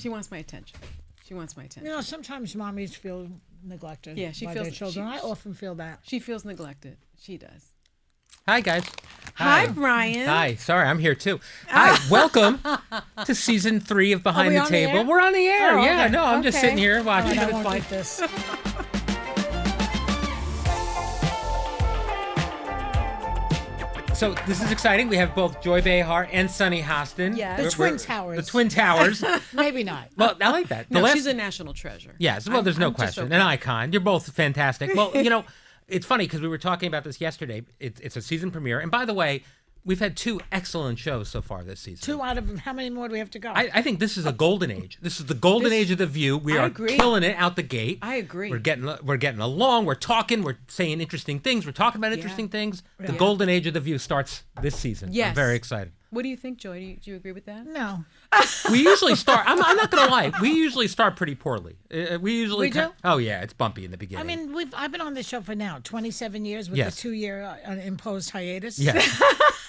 She wants my attention. She wants my attention. You know, sometimes mommies feel neglected she by feels their children. I often feel that. She feels neglected. She does. Hi, guys. Hi, Brian. Hi. Sorry, I'm here too. Hi. Welcome to season 3 of Behind the Table. We're on the air. Oh, yeah. okay. No, I'm just sitting here watching. I It's won't fine. get this. So this is exciting. We have both Joy Behar and Sunny Hostin. Yes. The We're- Twin we're- Towers. The Twin Towers. Maybe not. Well, I like that. No, she's a national treasure. Yes, well, there's no I'm just question. okay. An icon. You're both fantastic. Well, you know, it's funny because we were talking about this yesterday. It's a season premiere. And by the way, we've had 2 excellent shows so far this season. 2 out of how many more do we have to go? I think this is a golden age. This is the golden age of The View. We I are agree. killing it out the gate. I agree. We're getting along. We're talking. We're saying interesting things. We're talking about interesting things. The golden age of The View starts this season. Yes. I'm very excited. What do you think, Joy? Do you agree with that? No. We usually start. I'm not gonna lie. We usually start pretty poorly. We usually. We do? Oh yeah, it's bumpy in the beginning. I mean, I've been on this show for now 27 years with Yes. a 2-year imposed hiatus. yeah.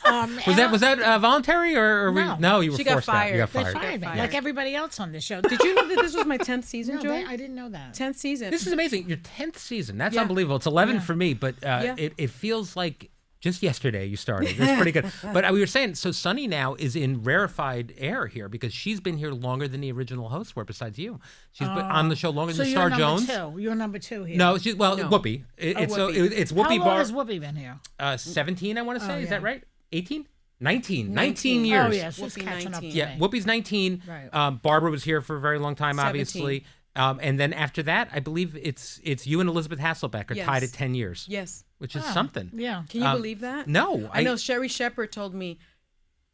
Was that voluntary or No. No, you were She got forced out. fired. You got They fired. fired me, fired. like everybody else on this show. Did you know that this was my 10th season, No, Joy? I didn't know that. 10th season. This is amazing. Your 10th season. That's Yeah. unbelievable. It's 11 for me, but Yeah. it feels like just yesterday you started. That's pretty good. But we were saying, so Sunny now is in rarefied air here because she's been here longer than the original hosts were, besides you. She's been on the show longer So than you're Star number Jones. 2. You're number 2 here. No, No. Whoopi. It's Whoopi. it's How Whoopi long Bar. has Whoopi been here? 17, I want to say. Is yeah. that right? 18? 19 19 years. Oh, yeah, she's Whoopi, catching 19. up to Yeah, me. Whoopi's 19. Right. Barbara was here for a very long time, 17. obviously. And then after that, I believe it's you and Elizabeth Hasselbeck are Yes. tied at 10 years. Yes. Which is something. Yeah. Can you believe that? No. I know Sherry Shepard told me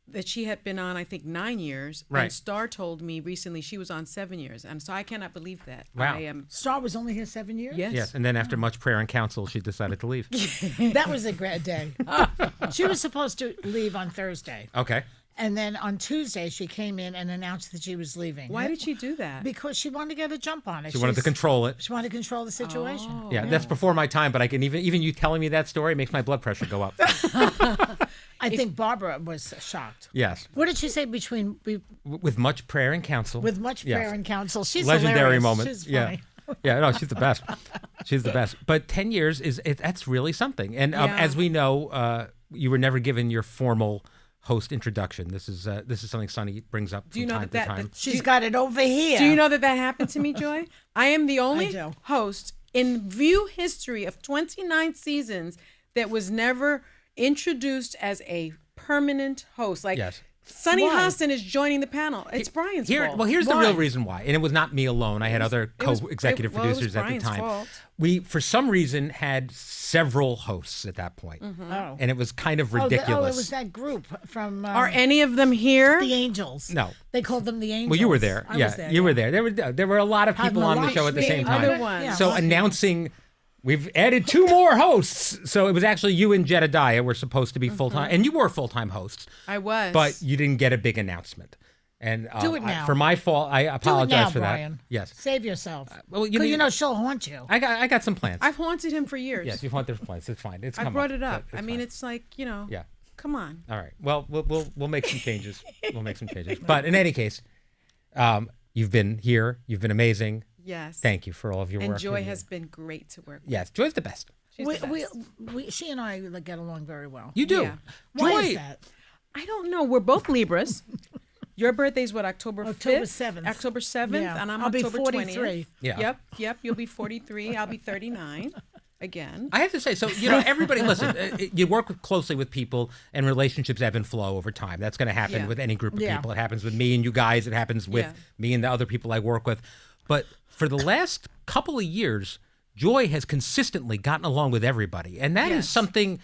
that she had been on, I think, 9 years. Right. And Star told me recently she was on 7 years. And so I cannot believe that. Wow. I am. Star was only here 7 years? Yes. Yes, and then after much prayer and counsel, she decided to leave. That was a great day. She was supposed to leave on Thursday. Okay. And then on Tuesday, she came in and announced that she was leaving. Why did she do that? Because she wanted to get a jump on it. She wanted to control it. She wanted to control the situation. Oh. Yeah, that's before my time, but I can even you telling me that story makes my blood pressure go up. I think Barbara was shocked. Yes. What did she say With much prayer and counsel. with much Yes. prayer and counsel? She's Legendary hilarious. moment. She's yeah. funny. Yeah, no, she's the best. She's the best. But 10 years that's really something. And Yeah. as we know, you were never given your formal host introduction. This is something Sunny brings up from you know time that to time. She's got it over here. Do you know that happened to me, Joy? I am the only do. host in View history of 29 seasons that was never introduced as a permanent host. Like, Yes. Sunny Why? Hostin is joining the panel. It's Brian's fault. Well, here's the Why? real reason why, and it was not me alone. I had other was- co-executive it was producers at the Brian's time. fault. We, for some reason, had several hosts at that point, Oh. and it was kind of Oh, ridiculous. it was that group from Are any of them here? the Angels. No. They called them the Angels. Well, you were there. I yeah, was there. you were there. There were a lot of people on the show at the same time. other ones. Yeah, So lots of announcing, we've added 2 more hosts. So it was actually you and Jedediah were supposed to be full-time, and you were full-time hosts, I was. but you didn't get a big announcement. And Do it now. for my fault, I Do it apologize now, for that. Brian. Yes. Save yourself. Well, Because you know she'll haunt you. I got some plans. I've haunted him for years. Yes, you want different plans. It's fine. It's I come brought it up. It's I mean, fine. it's like, Yeah. come on. All right. Well, we'll make some changes. We'll make some changes. But in any case, you've been here. You've been amazing. Yes. Thank you for all of your And work. Joy has been great to work with. Yes, Joy's the best. She's the best. She and I get along very well. You do. Yeah. Why Joy. is that? I don't know. We're both Libras. Your birthday's what, October 5th? October 7th. October 7th, Yeah. and I'm I'll be October 43. 20th. Yeah. Yep. You'll be 43. I'll be 39 again. I have to say, so, everybody, listen, you work closely with people and relationships ebb and flow over time. That's going to happen Yeah. with any group of Yeah. people. It happens with me and you guys. It happens with Yeah. me and the other people I work with. But for the last couple of years, Joy has consistently gotten along with everybody. And that is Yes. something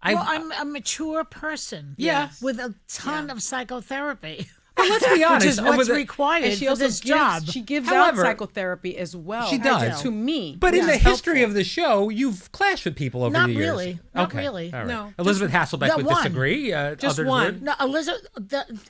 Well, I'm a mature person. Yeah. With a ton of psychotherapy. But let's be honest. Which is what's over the- required And she for also this gives, job. she gives However, out psychotherapy as well. She does. To me. But in the It's history helpful. of the show, you've clashed with people over Not the years. really. Not Okay. really. All right. No. Elizabeth Hasselbeck the would one. disagree. Just others one. would. No, Elizabeth,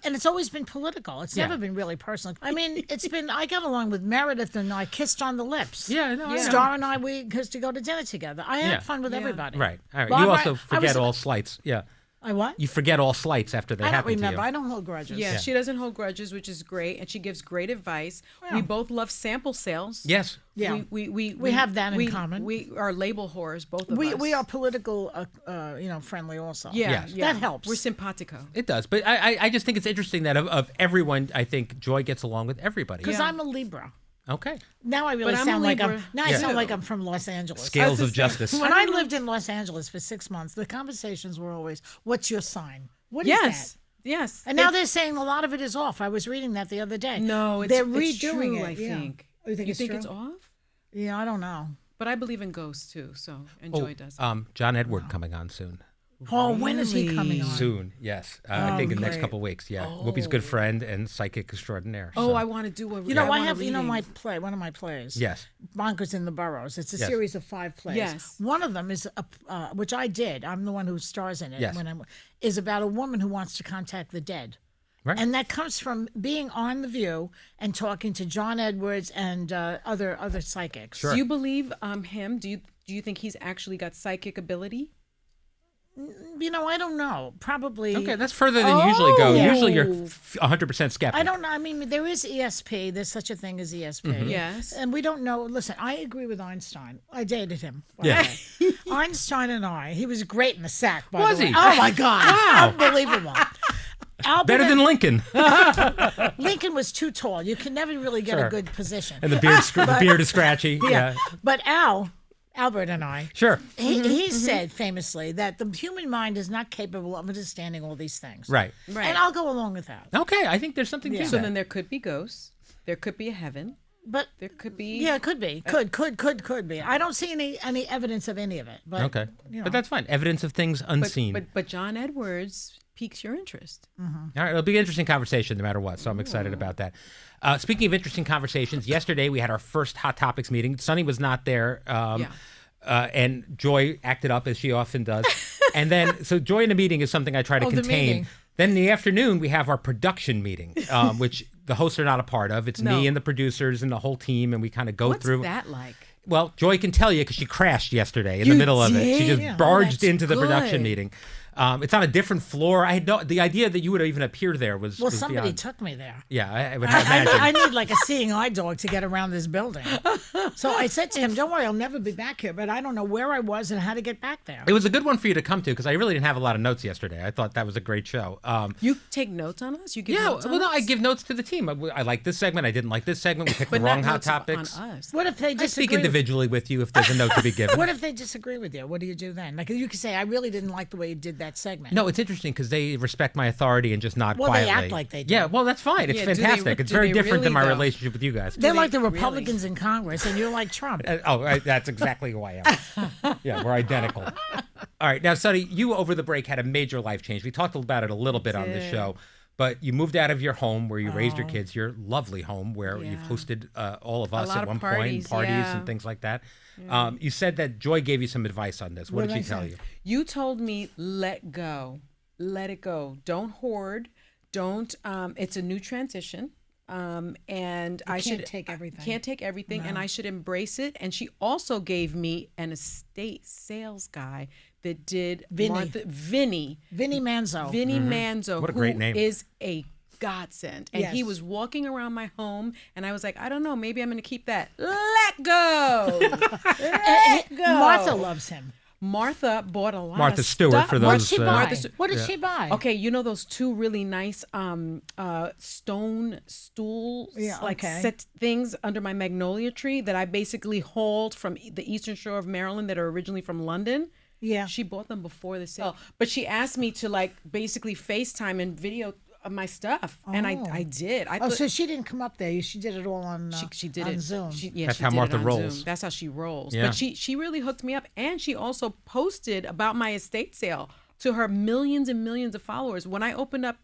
and it's always been political. It's Yeah. never been really personal. I mean, I got along with Meredith and I kissed on the lips. Yeah, no, I know. Star and I, we used to go to dinner together. I had Yeah. fund with Yeah. everybody. Right. All right. Barbara, you also I forget was- all slights. Yeah. I what? You forget all slights after they I don't happen remember. to you. I don't hold grudges. Yeah, she doesn't hold grudges, which is great, and she gives great advice. Yeah. We both love sample sales. Yes. Yeah. We have that in common. We are label whores, both of us. We are political, friendly also. Yeah, Yes. yeah. That helps. We're simpatico. It does. But I just think it's interesting that of everyone, I think Joy gets along with everybody. Because I'm a Libra. Okay. Now I really But I'm sound a like Libra, I sound too. like I'm from Los Angeles. Scales of justice. When I lived in Los Angeles for 6 months, the conversations were always, "What's your sign? What is Yes, that?" yes. And now they're saying a lot of it is off. I was reading that the other day. No, they're it's redoing true, it. I yeah. think. Oh, you think it's true? it's off? Yeah, I don't know. But I believe in ghosts too, so and Joy does. John Edward coming on soon. Oh, when is he coming on? Soon, yes. I think in the next great. couple of weeks. Yeah, Whoopi's good friend and psychic extraordinaire. Oh, so. I want to do a. You know, I want a have reading. my play, one of my plays. Yes. Bonkers in the Burrows. It's a Yes. series of 5 plays. Yes. One of them is which I did. I'm the one who stars in it. Yes. Is about a woman who wants to contact the dead. Right. And that comes from being on The View and talking to John Edwards and other psychics. Sure. Do you believe him? Do you think he's actually got psychic ability? You know, I don't know. Probably. Okay, that's further than you usually go. yeah. Usually you're 100% skeptic. I don't know. I mean, there is ESP. There's such a thing as ESP. Yes. And we don't know. Listen, I agree with Einstein. I dated him. by Yeah. the way. Einstein and he was great in the sack, by Was the way. he? Oh, my God. Wow. Unbelievable. Albert Better than Lincoln. Lincoln was too tall. You can never really get Sure. a good position. And the beard is scratchy. Yeah. But Albert and I, Sure. he said famously that the human mind is not capable of understanding all these things. Right. Right. And I'll go along with that. Okay, I think there's something to So that. then there could be ghosts. There could be a heaven. But There could be. yeah, it could be. Could be. I don't see any evidence of any of it. But Okay. you know. But that's fine. Evidence of things unseen. But John Edwards piques your interest. All right, it'll be an interesting conversation no matter what, so I'm excited about that. Speaking of interesting conversations, yesterday we had our first Hot Topics meeting. Sunny was not there, and Joy acted up as she often does. And then, so Joy in a meeting is something I try to Oh, the contain. meeting. Then in the afternoon, we have our production meeting, which the hosts are not a part of. It's No. me and the producers and the whole team, and we kind of go What's through. that like? Well, Joy can tell you because she crashed yesterday in the You middle of it. She did? just Yeah. barged Oh, into the that's production good. meeting. It's on a different floor. I had the idea that you would even appear there was well, was somebody beyond. took me there. Yeah, I would imagine. I need like a seeing eye dog to get around this building. So I said to him, "Don't worry, I'll never be back here, but I don't know where I was and how to get back there." It was a good one for you to come to because I really didn't have a lot of notes yesterday. I thought that was a great show. You take notes on us? You give Yeah, notes on well, no, us? I give notes to the team. I like this segment. I didn't like this segment. We picked but the wrong not hot notes topics. on us. What if they I disagree? speak individually with you if there's a note to be given. What if they disagree with you? What do you do then? Like you could say, "I really didn't like the way you did that segment." No, it's interesting because they respect my authority and just nod Well, they quietly. act like they do. Yeah, well, that's fine. It's Yeah, do they- fantastic. It's do very they different than really, my though? relationship with you guys. They're they like the really? Republicans in Congress, and you're like Trump. That's exactly who I am. Yeah, we're identical. All right, now, Sonny, you over the break had a major life change. We talked about it a little bit on the show, but you moved out of your home where you raised your kids, your lovely home where you've hosted all of us lot at of one parties, point, parties yeah. and things like that. You said that Joy gave you some advice on this. What did she tell you? You told me let go. Let it go. Don't hoard. Don't it's a new transition. And I should take everything. Can't take everything and I should embrace it. And she also gave me an estate sales guy that did Vinny Manzo. Vinny Manzo, What a great name. who is a godsend. And he Yes. was walking around my home and I was like, I don't know, maybe I'm gonna keep that. Let go. Let go. Martha loves him. Martha bought a lot Martha of Stewart stuff. for What'd those. she buy? Martha What did she buy? Okay, you know those two really nice stone stools, Yeah, like okay. set things under my magnolia tree that I basically hauled from the eastern shore of Maryland that are originally from London. Yeah. She bought them before the sale, but she asked me to like basically FaceTime and video of my stuff, and I did. I Oh, thought so she didn't come up there. She did it all on she did on it. Zoom. That's She how did Martha it on rolls. Zoom. That's how she rolls. Yeah. But she really hooked me up, and she also posted about my estate sale to her millions and millions of followers. When I opened up,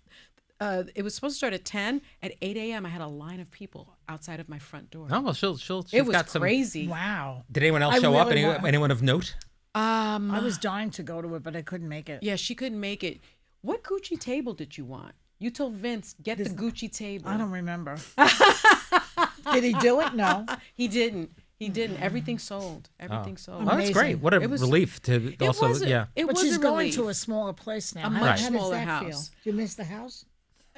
it was supposed to start at 10. At 8 a.m., I had a line of people outside of my front door. Oh, well, she's it was got some. crazy. Wow. Did anyone else I show up? really want- Anyone of note? I was dying to go to it, but I couldn't make it. Yeah, she couldn't make it. What Gucci table did you want? You told Vince, get the Gucci table. I don't remember. Did he do it? No. He didn't. He didn't. Everything sold. Everything sold. Oh, that's Amazing. great. What a It was- relief to also, was a- yeah. It But was she's a going relief. to a smaller place now. A How much does smaller that house. feel? Do you miss the house?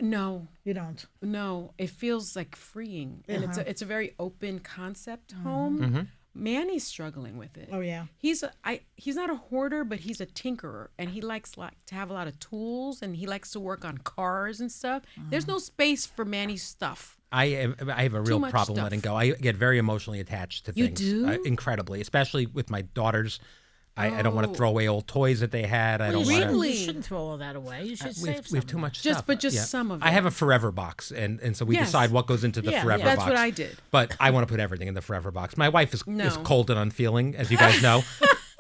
No, You don't. no. It feels like freeing, and it's a very open concept home. Mm-hmm. Manny's struggling with it. Oh, yeah. He's not a hoarder, but he's a tinkerer, and he likes to have a lot of tools, and he likes to work on cars and stuff. There's no space for Manny's stuff. I have a real much problem stuff. letting go. I get very emotionally attached to You things. do? Incredibly, especially with my daughters. I don't want to throw away old toys that they had. I don't want to. Really? You shouldn't throw all that away. You should We save have too some. much Just- stuff. but just some of I it. have a forever box, and so we Yes. decide what goes into the Yeah, forever yeah. box. That's what I did. But I want to put everything in the forever box. My wife is No. cold and unfeeling, as you guys know.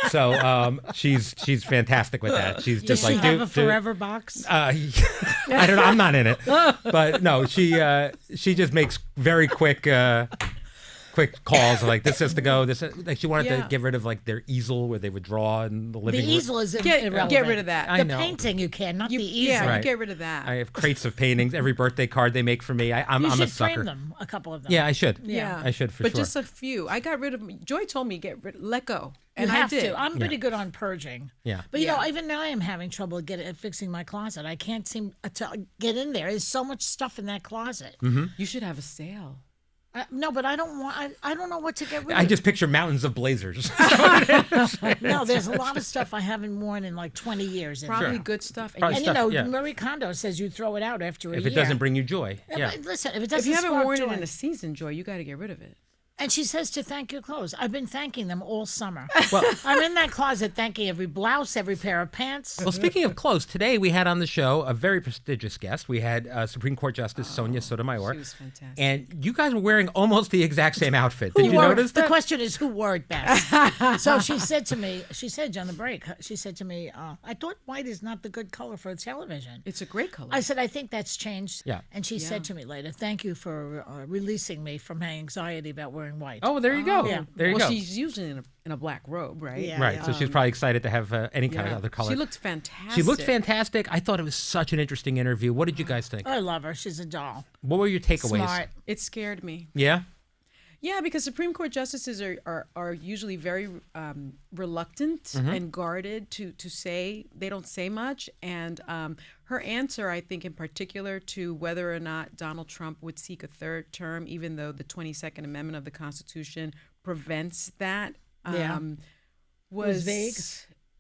So she's fantastic with that. She's Does just she like, have "Dude, a forever box? I don't know. I'm not in it, but no, she just makes very quick calls like this has to go. This like she wanted to Yeah. get rid of like their easel where they would draw in the The living room. easel is Get irrelevant. rid of that. I The know. painting you can, not the You, easel. yeah, Right. you get rid of that. I have crates of paintings. Every birthday card they make for me. I'm You a should sucker. frame them, a couple of them. Yeah, I should. yeah, I should for but sure. just a few. I got rid of. Joy told me let go, You and have I did. to. I'm pretty good on purging. Yeah. But you Yeah. know, even now I am having trouble fixing my closet. I can't seem to get in there. There's so much stuff in that closet. You should have a sale. No, but I don't want. I don't know what to get rid I of. just picture mountains of blazers. No, there's a lot of stuff I haven't worn in like 20 years. Probably good stuff. Probably And stuff, you know, yeah. Marie Kondo says you throw it out after a if year. it doesn't bring you joy. Yeah. But listen, if it If doesn't you haven't spark worn joy, it in a season, Joy, you got to get rid of it. and she says to thank your clothes. I've been thanking them all summer. Well, I'm in that closet thanking every blouse, every pair of pants. Well, speaking of clothes, today we had on the show a very prestigious guest. We had Supreme Court Justice Sonia Sotomayor. She was fantastic. And you guys were wearing almost the exact same outfit. Did Who you wore- notice the that? question is who wore it best. So she said to me, on the break, she said to me, I thought white is not the good color for television. It's a great color. I said, I think that's changed. Yeah. And she said to me later, thank you for releasing me from my anxiety about wearing white. Oh, there you go. Yeah. There you well, go. she's usually in a black robe, right? Yeah. Right. So she's probably excited to have any kind of Yeah. other color. She looked fantastic. She looked fantastic. I thought it was such an interesting interview. What did you guys think? I love her. She's a doll. What were your takeaways? Smart. It scared me. Yeah. Yeah, because Supreme Court justices are usually very reluctant and guarded to say. They don't say much. And her answer, I think, in particular, to whether or not Donald Trump would seek a third term, even though the 22nd Amendment of the Constitution prevents that, Yeah. was vague?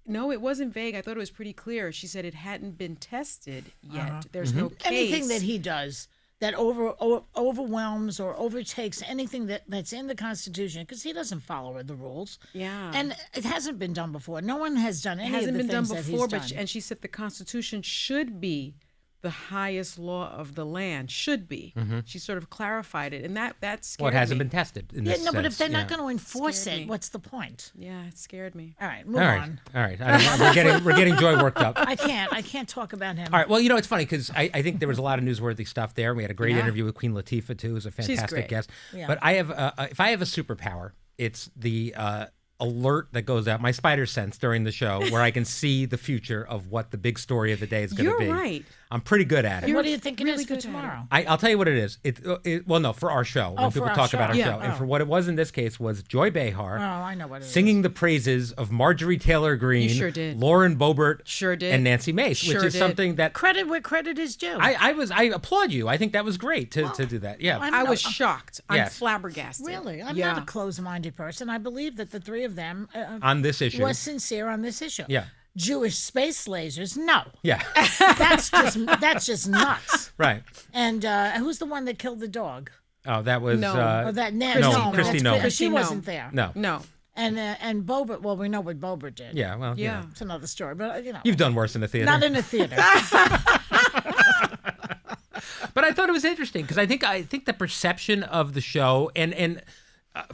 No, it wasn't vague. I thought it was pretty clear. She said it hadn't been tested yet. There's no case. Anything that he does that overwhelms or overtakes anything that's in the Constitution, because he doesn't follow the rules. Yeah. And it hasn't been done before. No one has done any hasn't of the been done things before, that he's done. and she said the Constitution should be the highest law of the land. Should be. She sort of clarified it, and that scared Well, it hasn't me. been tested in Yeah, this no, but if sense, they're not yeah. going to enforce Scared it, me. what's the point? Yeah, it scared me. All right, move All right. on. All right. We're getting Joy worked up. I can't talk about him. All right. Well, you know, it's funny because I think there was a lot of newsworthy stuff there. We had a great Yeah. interview with Queen Latifah, too, who's a fantastic great. guest. Yeah. But I have, if I have a superpower, it's the alert that goes out, my spider sense during the show, where I can see the future of what the big story of the day is going to You're be. right. I'm pretty good at it. What do you think really it is for good at it. tomorrow? I'll tell you what it is. Well, no, for our show. When Oh, for people our talk about our show. show. Yeah. And for what it was in this case was Joy Behar Oh, I know what it is. singing the praises of Marjorie Taylor Greene, sure did. Lauren Boebert, Sure did. and Nancy Mace, Sure which is did. something that Credit where credit is due. I applaud you. I think that was great to do that. Yeah. I'm I not- was shocked. I'm Yes. flabbergasted. Really? I'm yeah. not a closed-minded person. I believe that the three of them On this issue. was sincere on this issue. Yeah. Jewish space lasers? No. Yeah. That's just nuts. Right. And who's the one that killed the dog? Oh, that was No. Oh, that No, Christy Christy Nome. Nome. She Christy wasn't Nome. there. no. No. And Boebert. Well, we know what Boebert did. Yeah. Well. Yeah. It's another story, but You've done worse in the theater. not in a theater. But I thought it was interesting because I think the perception of the show and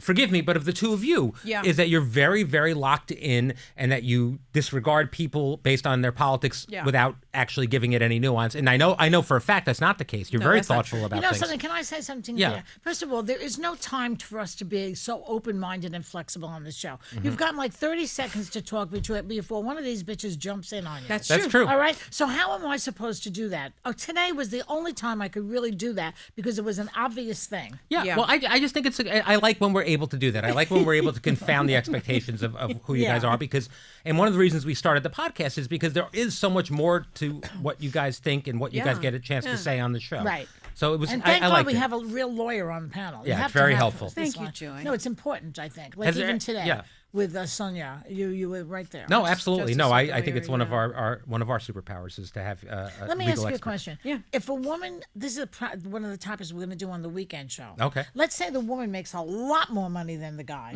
forgive me, but of the two of you, Yeah. is that you're very, very locked in and that you disregard people based on their politics Yeah. without actually giving it any nuance. And I know for a fact that's not the case. You're No, very that's not thoughtful true. about You know things. something? Can I say something Yeah. here? First of all, there is no time for us to be so open-minded and flexible on this show. You've got like 30 seconds to talk before one of these bitches jumps in on you. That's That's true. true. All right. So how am I supposed to do that? Oh, today was the only time I could really do that because it was an obvious thing. Yeah. Yeah. Well, I just think I like when we're able to do that. I like when we're able to confound the expectations of who you guys are, because, and one of the reasons we started the podcast is because there is so much more to what you guys think and what you guys get a chance to say on the show. Right. So it was, And thank I God liked we it. have a real lawyer on the panel. You Yeah, have it's to very have helpful. this Thank you, one. Joy. No, it's important, I think. Like Has there- even today yeah. with Sonia, you were right there. No, absolutely. Justice No, I Sotomayor, think it's one of yeah. our superpowers is to have Let me legal ask you a expert. question. Yeah. If a woman, this is one of the topics we're going to do on the weekend show. Okay. Let's say the woman makes a lot more money than the guy,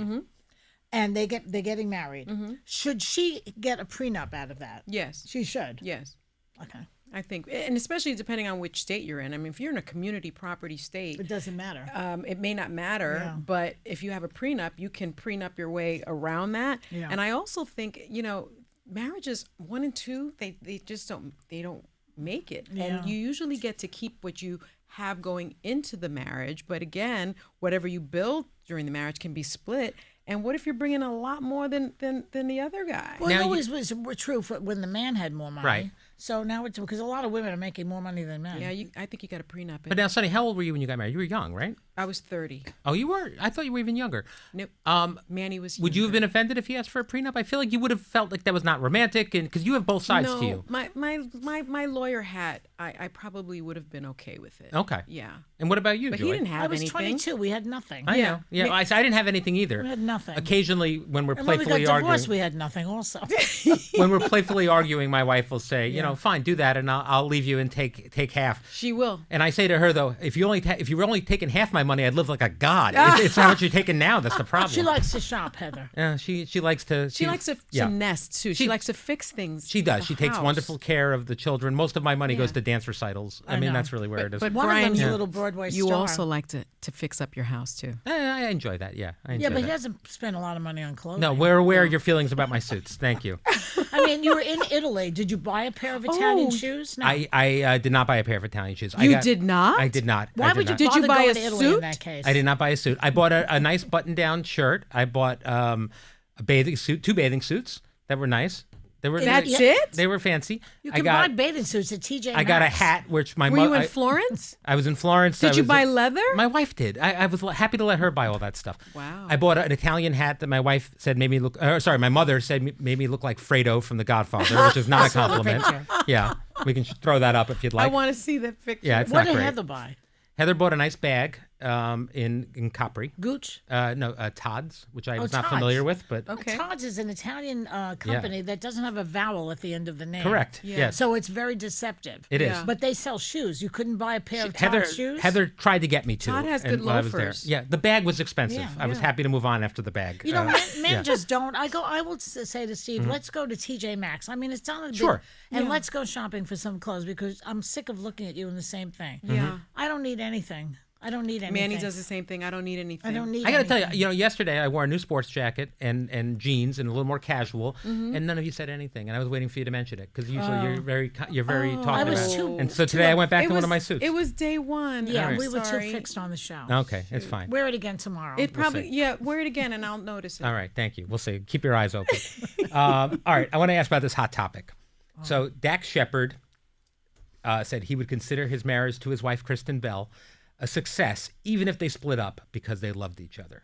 and they're getting married. Should she get a prenup out of that? Yes. She should. Yes. Okay. I think, and especially depending on which state you're in. I mean, if you're in a community property state, It doesn't matter. it may not matter, Yeah. but if you have a prenup, you can prenup your way around that. Yeah. And I also think, marriages 1 and 2, they just don't make it. Yeah. And you usually get to keep what you have going into the marriage, but again, whatever you build during the marriage can be split. And what if you're bringing a lot more than the other guy? Well, Now it always was true for when the man had more money. Right. So now it's because a lot of women are making more money than men. Yeah, I think you got to prenup it. But now, Sonny, how old were you when you got married? You were young, right? I was 30. Oh, you were? I thought you were even younger. Nope. Manny was. Would you have younger. been offended if he asked for a prenup? I feel like you would have felt like that was not romantic, and because you have both sides to you. My lawyer had. I probably would have been okay with it. Okay. Yeah. And what about you, But Joy? he didn't have I was anything. 22. We had nothing. I know. Yeah, Ma- I didn't have anything either. We had nothing. Occasionally, when we're And when we got playfully divorced, arguing, we had nothing also. when we're playfully arguing, my wife will say, fine, do that, and I'll leave you and take half. She will. And I say to her, though, if you were only taking half my money, I'd live like a god. It's how much you're taking now. That's the problem. She likes to shop, Heather. Yeah, she likes to. She likes to nest too. She likes to fix things. She does. at She the takes house. wonderful care of the children. Most of my money goes Yeah. to dance recitals. I mean, know. that's really where it is. But One Brian, of them's you- a little Broadway You star. also like to fix up your house too. I enjoy that. Yeah, I enjoy Yeah, but that. he doesn't spend a lot of money on clothing. No, we're aware of your feelings about my suits. Thank you. I mean, you were in Italy. Did you buy a pair of Italian Oh. shoes? No. I did not buy a pair of Italian shoes. You did not? I did not. Why I would you not. Did you bother buy going a to Italy in suit? that case? I did not buy a suit. I bought a nice button-down shirt. I bought a bathing suit, 2 bathing suits that were nice. That's it? They were fancy. You I can got buy bathing suits at TJ Maxx. I got a hat, which my Were mother. you in Florence? I was in Florence. Did I you was- buy leather? My wife did. I was happy to let her buy all that stuff. Wow. I bought an Italian hat that my wife said made me look. My mother said made me look like Fredo from The Godfather, which is not a compliment. Yeah, we can throw that up if you'd like. I want to see that picture. Yeah, it's What not did great. Heather buy? Heather bought a nice bag in Capri. Gooch? Todd's, which I was not Todd's. familiar with, but Okay. Todd's is an Italian company that doesn't have a vowel at the end of the name. correct. Yeah. Yes, So it's very deceptive. it is. Yeah. But they sell shoes. You couldn't buy a pair of Heather, Todd's shoes? Heather tried to get me to. Todd has and good when I was there. loafers. Yeah, the bag was expensive. Yeah, I was happy to move on after the bag. You know, men yeah. just don't. I will say to Steve, let's go to TJ Maxx. I mean, it's not a big, Sure. and let's go shopping for some clothes because I'm sick of looking at you in the same thing. Yeah. I don't need anything. I don't need anything. Manny does the same thing. I don't need anything. I don't need I got to anything. tell you, yesterday I wore a new sports jacket and jeans and a little more casual, and none of you said anything, and I was waiting for you to mention it because usually you're very talkative. I was about it. too- And so today I went back It to one was- of my suits. It was day one. Yeah, I'm we were too sorry. fixed on the show. Okay, it's fine. Wear it again tomorrow. It probably, see. wear it again and I'll notice it. All right, thank you. We'll see. Keep your eyes open. All right, I want to ask about this hot topic. So Dax Shepard said he would consider his marriage to his wife Kristen Bell a success, even if they split up because they loved each other.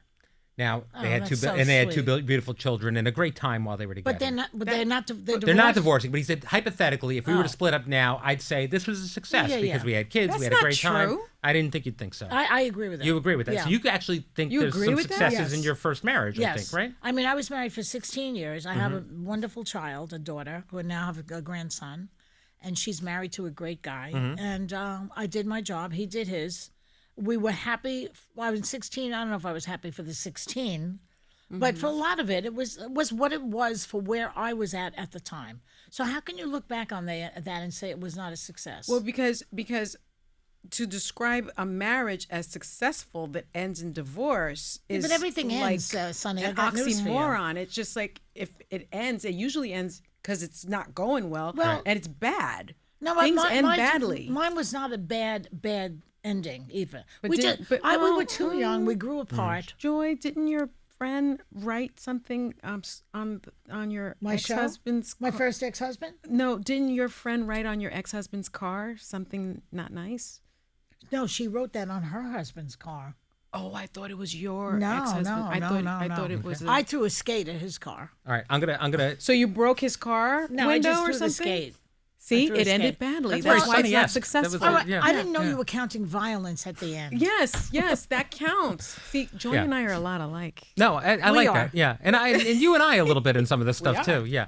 Now they had that's so they had two sweet. beautiful children and a great time while they were together. But they're not. But they're not. They're They're not divorced? divorcing, but he said hypothetically, if we were to split up now, I'd say this was a success Yeah, because yeah. we had kids, That's we had a not great time. true. I didn't think you'd think so. I agree with that. You agree with that? Yeah. So you actually think You there's agree some with that? successes Yes. in your first marriage, I Yes. think, right? I mean, I was married for 16 years. I have a wonderful child, a daughter, who now have a grandson, and she's married to a great guy. And I did my job. He did his. We were happy. I was 16. I don't know if I was happy for the 16, but for a lot of it, it was what it was for where I was at the time. So how can you look back on that and say it was not a success? Well, because to describe a marriage as successful that ends in divorce is but everything like ends, Sonny. I an got news for you. oxymoron. It's just like if it ends, it usually ends because it's not going well, and it's bad. No, Things end badly. Mine was not a bad ending either. But We did- just, but- we well, were too young. We grew apart. Joy, didn't your friend write something on your My show? ex-husband's My car? first ex-husband? No, didn't your friend write on your ex-husband's car something not nice? No, she wrote that on her husband's car. Oh, I thought it was your No, ex-husband. no, I no, thought, no, I no. thought it was. I threw a skate at his car. All right, I'm gonna. So you broke his car No, I window just or threw something? the skate. See, threw a it ended skate. badly. That's That's, very why funny, it's yes. not That successful. was Oh, Yeah, I didn't know yeah. you were counting violence at the end. Yes, that counts. See, Joy Yeah. and I are a lot alike. No, I We like are. that. Yeah, and you and I a little bit in some of this stuff are. too. Yeah.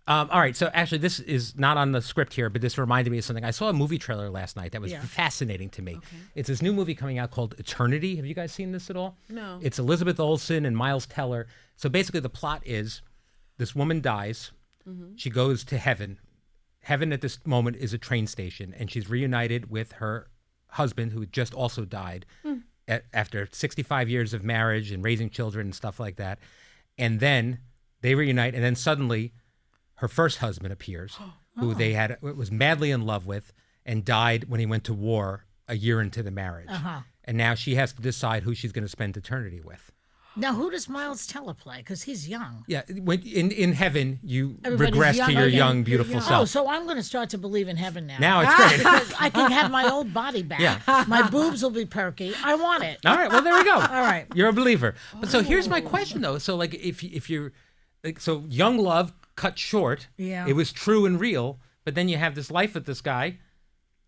All right, so actually, this is not on the script here, but this reminded me of something. I saw a movie trailer last night that was Yeah. fascinating to me. It's this new movie coming out called Eternity. Have you guys seen this at all? No. It's Elizabeth Olsen and Miles Teller. So basically, the plot is this woman dies. She goes to heaven. Heaven at this moment is a train station, and she's reunited with her husband, who had just also died after 65 years of marriage and raising children and stuff like that. And then they reunite, and then suddenly her first husband appears, who they was madly in love with and died when he went to war a year into the marriage. And now she has to decide who she's going to spend eternity with. Now, who does Miles Teller play? Because he's young. Yeah, when in heaven you Everybody's regress to young your again. young, beautiful Oh, self. so I'm going to start to believe in heaven now. Now it's great. Because I can have my old body back. Yeah. My boobs will be perky. I want it. All right, well there we go. All right. You're a believer. But so here's my question though. So like if you're like so young love cut short, Yeah. it was true and real, but then you have this life with this guy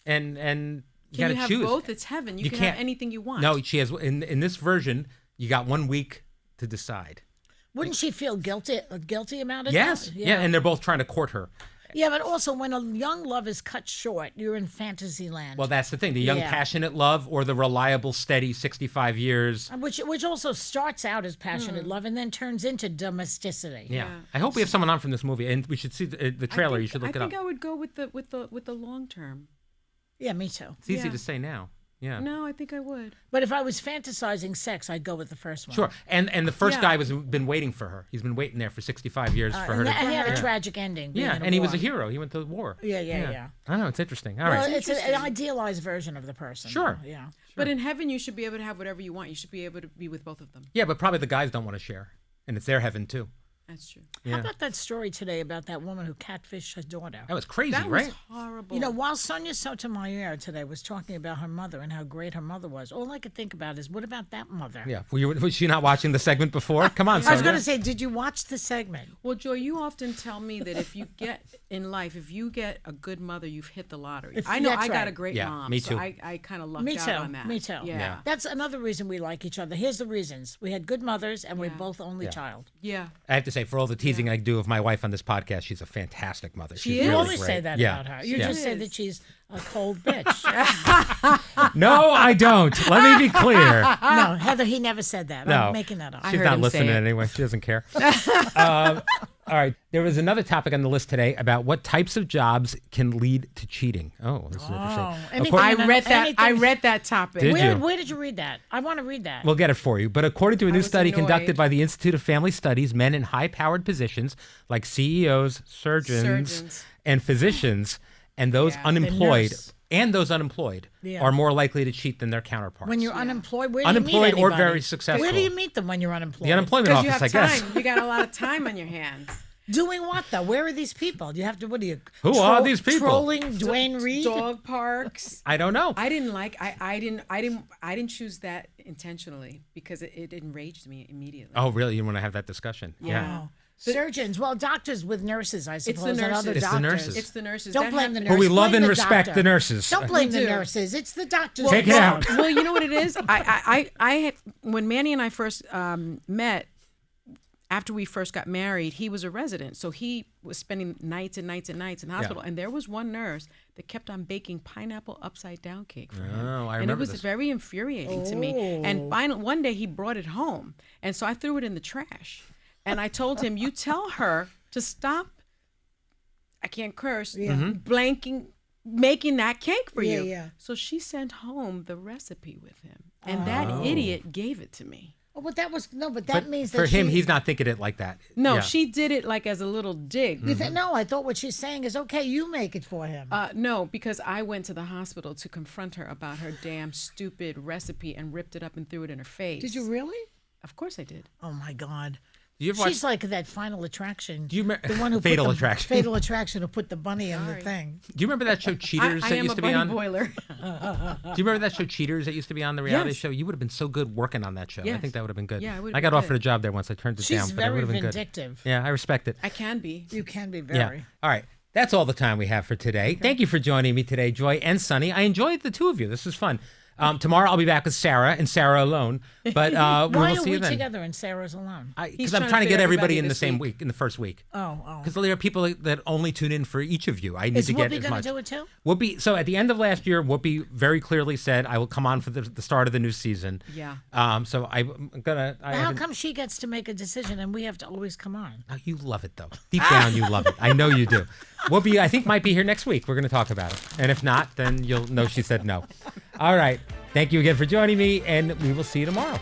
and you Can got you to have choose. both? It's heaven. You, You can can't- have anything you want. No, she has in this version, you got 1 week to decide. Wouldn't she feel guilty about it? Yes. now? Yeah, and they're both trying to court her. Yeah, but also when a young love is cut short, you're in fantasy land. Well, that's the thing. The young Yeah. passionate love or the reliable steady 65 years. Which also starts out as passionate love and then turns into domesticity. Yeah. I hope we have someone on from this movie, and we should see the trailer. You should look it I up. think I would go with the long term. Yeah, me too. It's easy Yeah. to say now. Yeah. No, I think I would. But if I was fantasizing sex, I'd go with the first one. Sure. And the first Yeah. guy was been waiting for her. He's been waiting there for 65 years for her And, to. and he had a yeah. tragic ending. being Yeah, in and he was war. a hero. He went to war. Yeah. I know, it's interesting. All Well, right. it's an idealized version of the person. Sure. Yeah. But in heaven, you should be able to have whatever you want. You should be able to be with both of them. Yeah, but probably the guys don't want to share. And it's their heaven too. That's true. Yeah. How about that story today about that woman who catfished her daughter? That was crazy, That right? was horrible. You know, while Sonia Sotomayor today was talking about her mother and how great her mother was, all I could think about is, what about that mother? Yeah. Was she not watching the segment before? Come on, I was Sonia. going to say, did you watch the segment? Well, Joy, you often tell me that if you get in life, if you get a good mother, you've hit the lottery. I know that's I got right. a great Yeah, mom. me so too. I kind of lucked Me out too. on that. Me too. Yeah. That's another reason we like each other. Here's the reasons. We had good mothers and we're Yeah. both only child. Yeah. I have to say, for all the teasing I do of my wife on this podcast, she's a fantastic mother. She's is. really You always great. say that Yeah. about her. You Yeah. just say that she's a cold bitch. No, I don't. Let me be clear. No, Heather, he never said that. No. I'm making that up. I She's heard not him say listening it. anyway. She doesn't care. All right. There was another topic on the list today about what types of jobs can lead to cheating. Oh, this is interesting. anything- Accor- I And read that. I anything- read that topic. Did you? Where did you read that? I want to read that. We'll get it for you. But according to a new was study conducted annoyed. by the Institute of Family Studies, men in high-powered positions like CEOs, surgeons. and physicians, and those Yeah. unemployed, nurse. Yeah. are more likely to cheat than their counterparts. When you're unemployed, where do Unemployed you meet or anybody? very successful. Where do you meet them when you're unemployed? the unemployment Because you office, have I time. guess. You got a lot of time on your hands. Doing what though? Where are these people? You have to. What do you? Who are these people? Trolling Dwayne Reed. Dog parks. I don't know. I didn't like. I didn't choose that intentionally because it enraged me immediately. Oh, really? You want to have that discussion? Wow. Surgeons, well, doctors with nurses, I suppose. the and other nurses. It's the doctors. nurses. It's the nurses. Don't That blame the happened- nurse. Who we love blame and the respect doctor. the nurses. Don't blame the do. nurses. It's the doctors. Take it out. Well, you know what it is. I had, when Manny and I first met. After we first got married, he was a resident, so he was spending nights and nights and nights in the hospital. And there was one nurse that kept on baking pineapple upside down cake for him. Oh, I and it remember was this. very infuriating to me. And finally, one day he brought it home, and so I threw it in the trash. And I told him, "You tell her to stop. I can't curse. Blanking." Making that cake for you. Yeah. So she sent home the recipe with him. And that idiot gave it to me. Oh, but that was no. But that But means that for him, she, he's not thinking it like that. No, Yeah. she did it like as a little dig. No, I thought what she's saying is okay. You make it for him. No, because I went to the hospital to confront her about her damn stupid recipe and ripped it up and threw it in her face. Did you really? Of course I did. Oh my God. Do you ever watch? She's like that Final Attraction. Do you remember the one who Fatal put Attraction? Fatal Attraction who put the bunny in the thing. Do you remember that show Cheaters I that am used a to be bunny on? boiler. Do you remember that show Cheaters that used to be on the reality Yes. show? You would have been so good working on that show. I Yes. think that would have been good. Yeah, it would I have got been offered good. a job there once. I turned it She's down, but it would very have been good. vindictive. Yeah, I respect it. I can be. You can be Yeah. very. All right. That's all the time we have for today. Thank you for joining me today, Joy and Sunny. I enjoyed the two of you. This was fun. Tomorrow I'll be back with Sarah and Sarah alone. But we Why will are see you we then. together and Sarah's alone? Because I'm trying to fit get everybody everybody in the this same week. week, in the first week. Oh. Because there are people that only tune in for each of you. I need Is to get Whoopi as going much. to do it too? Whoopi, so at the end of last year, Whoopi very clearly said, I will come on for the start of the new season. Yeah. So I'm going to... How come she gets to make a decision and we have to always come on? Oh, you love it, though. Deep down, you love it. I know you do. Whoopi, I think, might be here next week. We're going to talk about it. And if not, then you'll know she said no. All right. Thank you again for joining me, and we will see you tomorrow.